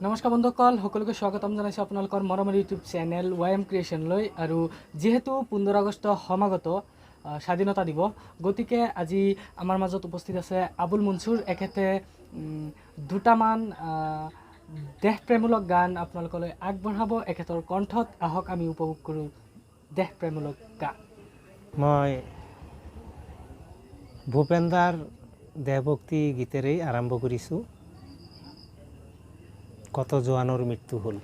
নমস্কাৰ বন্ধুসকল, সকলোকে স্বাগতম জনাইছোঁ আপোনালোকৰ মৰমৰ ইউটিউব চেনেল YM ক্ৰিয়েশ্যনলৈ। আৰু যিহেতু 15 আগষ্ট সমাগত স্বাধীনতা দিৱস, গতিকে আজি আমাৰ মাজত উপস্থিত আছে আবুল মনছুৰ। এখেতে দুটামান দেশপ্ৰেমূলক গান আপোনালোকলৈ আগবঢ়াব। এখেতৰ কণ্ঠত আহক আমি উপভোগ কৰোঁ দেশপ্ৰেমূলক গান। মই ভূপেন্দাৰ দেশভক্তি গীতেৰেই আৰম্ভ কৰিছোঁ। কত জোৱানৰ মৃত্যু হ'ল।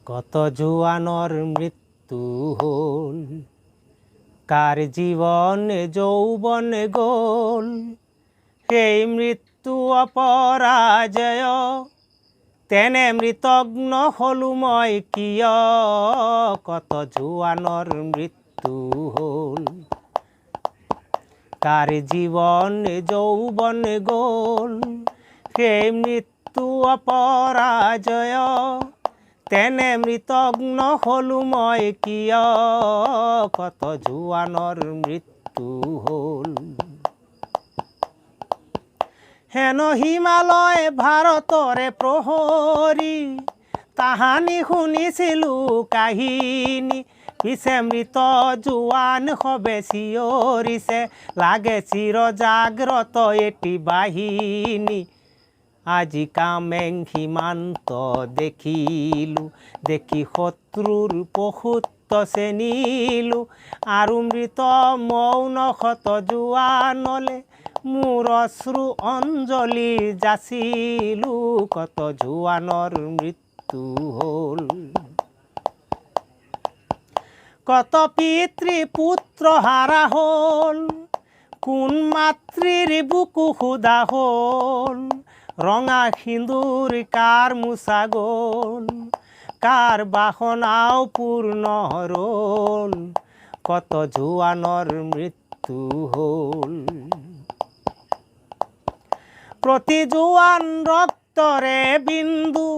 কত জোৱানৰ মৃত্যু হ'ল, কাৰ জীৱন যৌৱন গ'ল, সেই মৃত্যু অপৰাজয়, তেনে মৃতগ্ন হলো মই কিয়। কত জোৱানৰ মৃত্যু হ'ল, কাৰ জীৱন যৌৱন গ'ল, সেই মৃত্যু অপৰাজয়, তেনে মৃতগ্ন হলো মই কিয়। কত জোৱানৰ মৃত্যু হ'ল। হেন হিমালয় ভাৰতৰে প্ৰহৰী, তাহানি শুনিছিলোঁ কাহিনী, পিছে মৃত জোৱান সবে চিঞৰিছে, লাগে চিৰ জাগ্ৰত এটি বাহিনী। আজি কামেং সীমান্ত দেখিলোঁ, দেখি শত্ৰুৰ পশুত্ব চেনিলোঁ, আৰু মৃত মৌন শত জোৱানলে মোৰ অশ্ৰু অঞ্জলি যাচিলোঁ। কত জোৱানৰ মৃত্যু হ'ল। কত পিতৃ পুত্ৰ হাৰা হ'ল, কোন মাতৃৰ বুকু সুধা হ'ল, ৰঙা সিন্দুৰ কাৰ মোচা গ'ল, কাৰ বাসনাও পূৰ্ণ ৰ'ল। কত জোৱানৰ মৃত্যু হ'ল। প্ৰতি জোৱান ৰক্তৰে বিন্দু,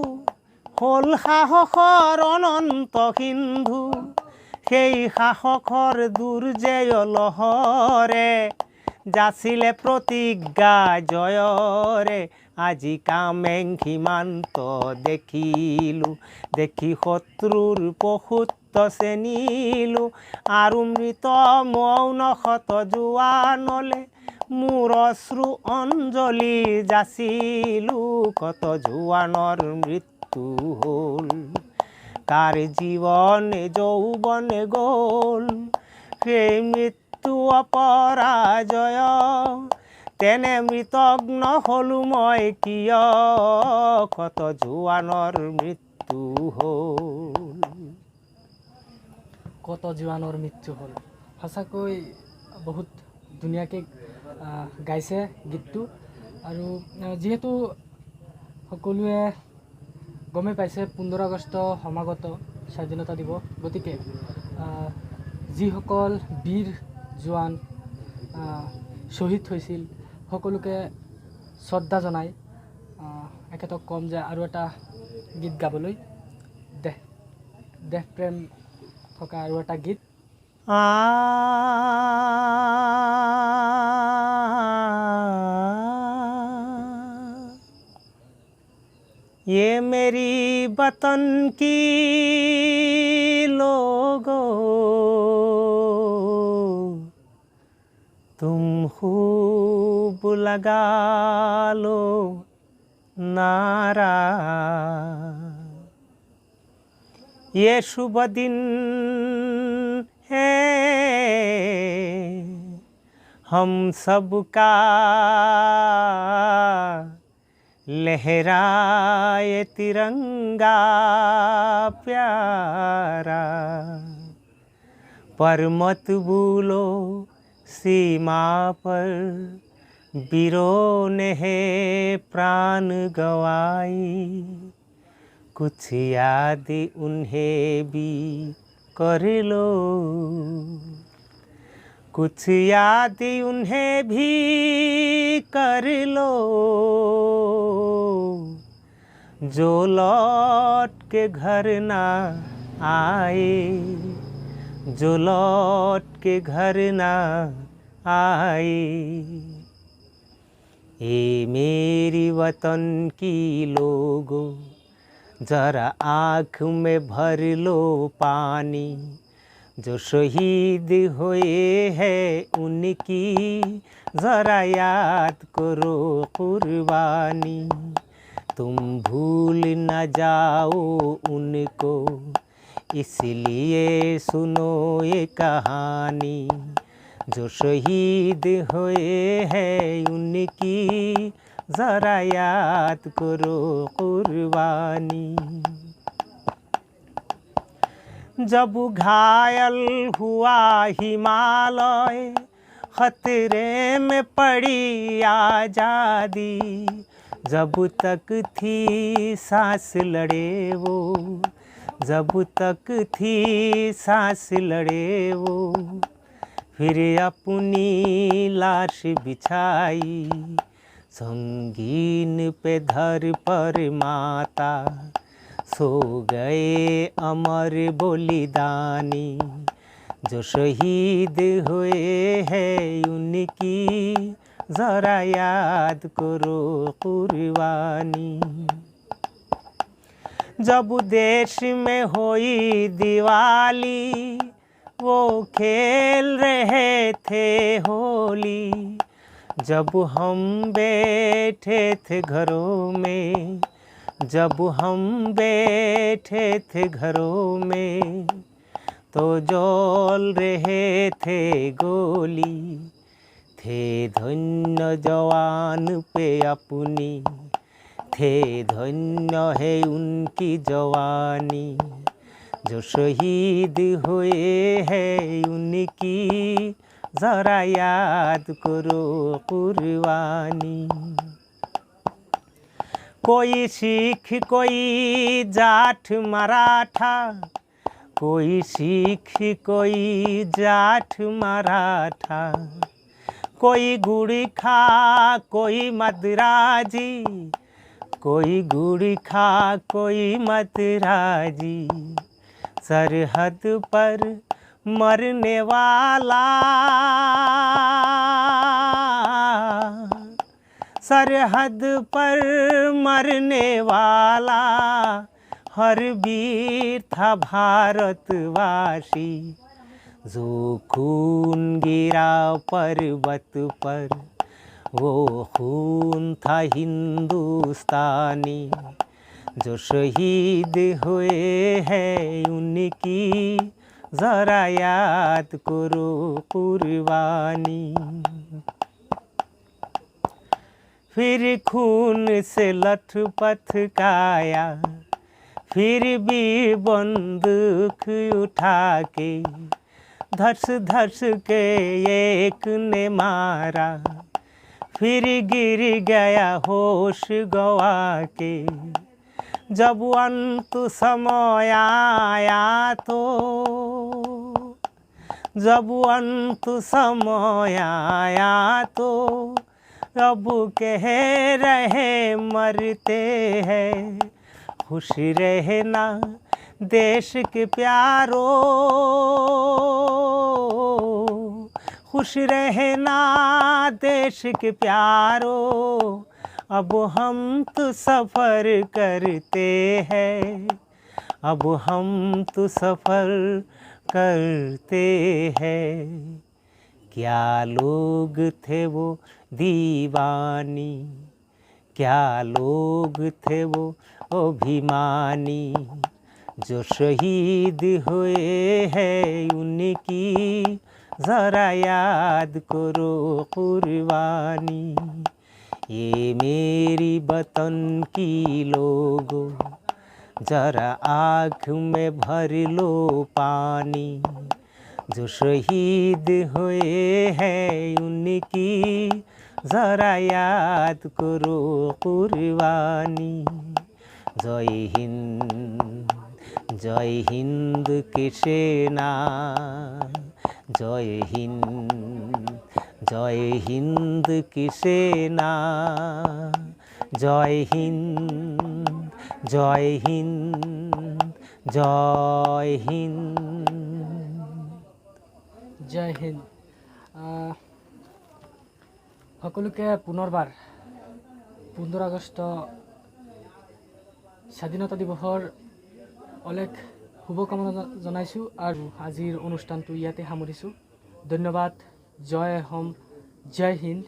হ'ল সাহসৰ অনন্ত সিন্ধু, সেই সাহসৰ দুৰ্জয় লহৰে, যাচিলে প্ৰতিজ্ঞা জয়ৰে। আজি কামেং সীমান্ত দেখিলোঁ, দেখি শত্ৰুৰ পশুত্ব চেনিলোঁ, আৰু মৃত মৌন শত জোৱানলে মোৰ অশ্ৰু অঞ্জলি যাচিলোঁ। কত জোৱানৰ মৃত্যু হ'ল, কাৰ জীৱন যৌৱন গ'ল, সেই মৃত্যু অপৰাজয়, তেনে মৃতগ্ন হলো মই কিয়। কত জোৱানৰ মৃত্যু হ'ল। কত জোৱানৰ মৃত্যু হ'ল। সঁচাকৈ বহুত ধুনীয়াকৈ গাইছে গীতটো। আৰু যিহেতু সকলোৱে গমেই পাইছে 15 আগষ্ট সমাগত স্বাধীনতা দিৱস, গতিকে যিসকল বীৰ জোৱান শ্বহীদ হৈছিল সকলোকে শ্ৰদ্ধা জনাই এখেতক ক'ম যে আৰু এটা গীত গাবলৈ, দেশপ্ৰেম থকা আৰু এটা গীত। ये मेरी वतन की लोगों, तुम खूब लगा लो नारा, ये शुभ दिन है हम सबका, लहराए तिरंगा प्यारा, पर मत भूलो सीमा पर वीरों ने है प्राण गवाई, कुछ याद उन्हें भी कर लो, कुछ याद उन्हें भी कर लो, जो लौट के घर ना आए, जो लौट के घर ना आए। ए मेरी वतन की लोगों, जरा आँख में भर लो पानी। जो शहीद हुए हैं उनकी ज़रा याद करो कुर्बानी। तुम भूल न जाओ उनको, इसलिए सुनो ये कहानी। जो शहीद हुए हैं उनकी ज़रा याद करो कुर्बानी। जब घायल हुआ हिमालय, खतरे में पड़ी आज़ादी। जब तक थी सांस लड़े वो, जब तक थी सांस लड़े वो। फिर अपनी लाश बिछाई संगीन पे धर पर माता। सो गए अमर बलिदानी। जो शहीद हुए हैं उनकी ज़रा याद करो कुर्बानी। जब देश में हुई दिवाली, वो खेल रहे थे होली। जब हम बैठे थे घरों में, जब हम बैठे थे घरों में, तो जल रहे थे गोली। थे धन्य जवान पे अपनी, थे धन्य है उनकी जवानी। जो शहीद हुए हैं उनकी ज़रा याद करो कुर्बानी। कोई सिख कोई जाट मराठा, कोई सिख कोई जाट मराठा। कोई गुड़ी खा कोई मदराजी, कोई गुड़ी खा कोई मदराजी। सरहद पर मरने वाला, सरहद पर मरने वाला हर वीर था भारतवासी। जो खून गिरा पर्वत पर, वो खून था हिंदुस्तानी। जो शहीद हुए हैं उनकी ज़रा याद करो कुर्बानी। फिर खून से लथपथ काया, फिर भी बंदूक उठा के धस धस के एक ने मारा। फिर गिर गया होश गवा के। जब अंत समय आया तो, जब अंत समय आया तो, अब कह रहे मरते हैं खुश रहना देश के प्यारो। खुश रहना देश के प्यारो। अब हम तो सफ़र करते हैं, अब हम तो सफ़र करते हैं। क्या लोग थे वो दीवानी, क्या लोग थे वो अभिमानी। जो शहीद हुए हैं उनकी ज़रा याद करो कुर्बानी। ये मेरी वतन की लोगों, ज़रा आँख में भर लो पानी। जो शहीद हुए हैं उनकी ज़रा याद करो कुर्बानी। जय हिंद, जय हिंद की सेना। जय हिंद, जय हिंद की सेना। जय हिंद, जय हिंद, जय हिंद। জয় হিন্দ। সকলোকে পুনৰবাৰ 15 আগষ্ট স্বাধীনতা দিৱসৰ অলেখ শুভকামনা জনাইছোঁ আৰু আজিৰ অনুষ্ঠানটো ইয়াতে সামৰিছোঁ। ধন্যবাদ। জয় অসম, জয় হিন্দ।